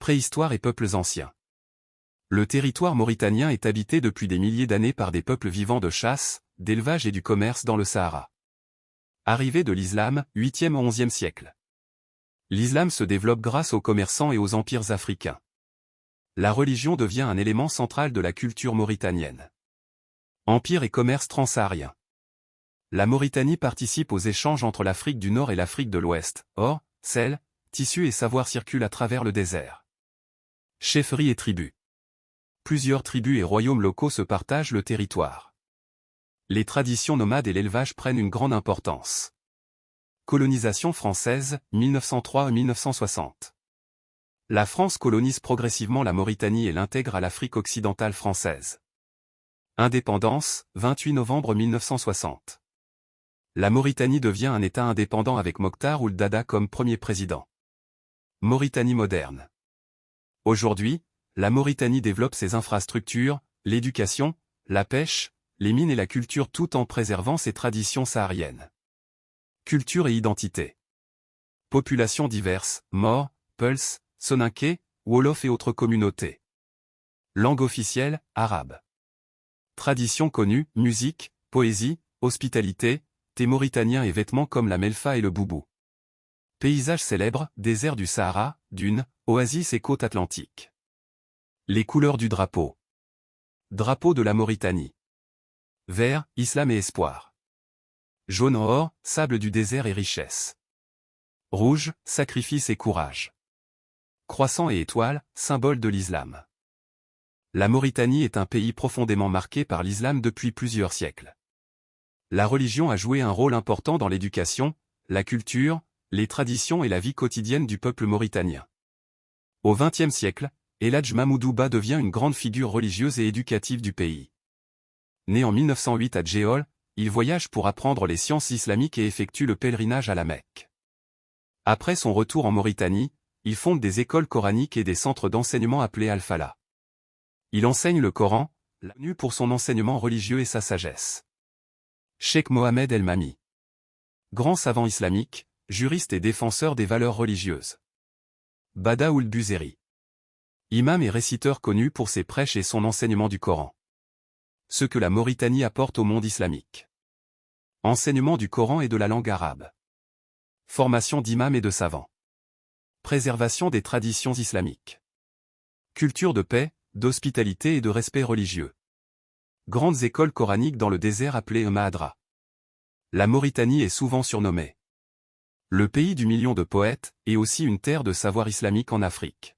Préhistoire et peuples anciens. Le territoire mauritanien est habité depuis des milliers d'années par des peuples vivant de chasse, d'élevage et du commerce dans le Sahara. Arrivée de l'islam, 8e au 11e siècle. L'islam se développe grâce aux commerçants et aux empires africains. La religion devient un élément central de la culture mauritanienne. Empire et commerce transsaharien. La Mauritanie participe aux échanges entre l'Afrique du Nord et l'Afrique de l'Ouest. Or, sel, tissus et savoir circulent à travers le désert. Chefferie et tribus. Plusieurs tribus et royaumes locaux se partagent le territoire. Les traditions nomades et l'élevage prennent une grande importance. Colonisation française, 1903-1960. La France colonise progressivement la Mauritanie et l'intègre à l'Afrique occidentale française. Indépendance, 28 novembre 1960. La Mauritanie devient un État indépendant avec Mokhtar Ould Daddah comme premier président. Mauritanie moderne. Aujourd'hui, la Mauritanie développe ses infrastructures, l'éducation, la pêche, les mines et la culture tout en préservant ses traditions sahariennes. Culture et identité. Populations diverses, Maure, Peuls, Soninké, Wolof et autres communautés. Langue officielle, arabe. Traditions connues, musique, poésie, hospitalité, thé mauritanien et vêtements comme la melfa et le boubou. Paysages célèbres, désert du Sahara, dunes, oasis et côtes atlantiques. Les couleurs du drapeau. Drapeau de la Mauritanie. Vert, islam et espoir. Jaune or, sable du désert et richesse. Rouge, sacrifice et courage. Croissant et étoile, symbole de l'islam. La Mauritanie est un pays profondément marqué par l'islam depuis plusieurs siècles. La religion a joué un rôle important dans l'éducation, la culture, les traditions et la vie quotidienne du peuple mauritanien. Au XXe siècle, El Hadj Mahmoudou Ba devient une grande figure religieuse et éducative du pays. Né en 1908 à Djéol, il voyage pour apprendre les sciences islamiques et effectue le pèlerinage à la Mecque. Après son retour en Mauritanie, il fonde des écoles coraniques et des centres d'enseignement appelés Al-Falah. Il enseigne le Coran, connu pour son enseignement religieux et sa sagesse. Cheikh Mohamed El Mami. Grand savant islamique, juriste et défenseur des valeurs religieuses. Bada Ould Buseri. Imam et réciteur connu pour ses prêches et son enseignement du Coran. Ce que la Mauritanie apporte au monde islamique. Enseignement du Coran et de la langue arabe. Formation d'imams et de savants. Préservation des traditions islamiques. Culture de paix, d'hospitalité et de respect religieux. Grandes écoles coraniques dans le désert appelées Mahadra. La Mauritanie est souvent surnommée le pays du million de poètes, et aussi une terre de savoir islamique en Afrique.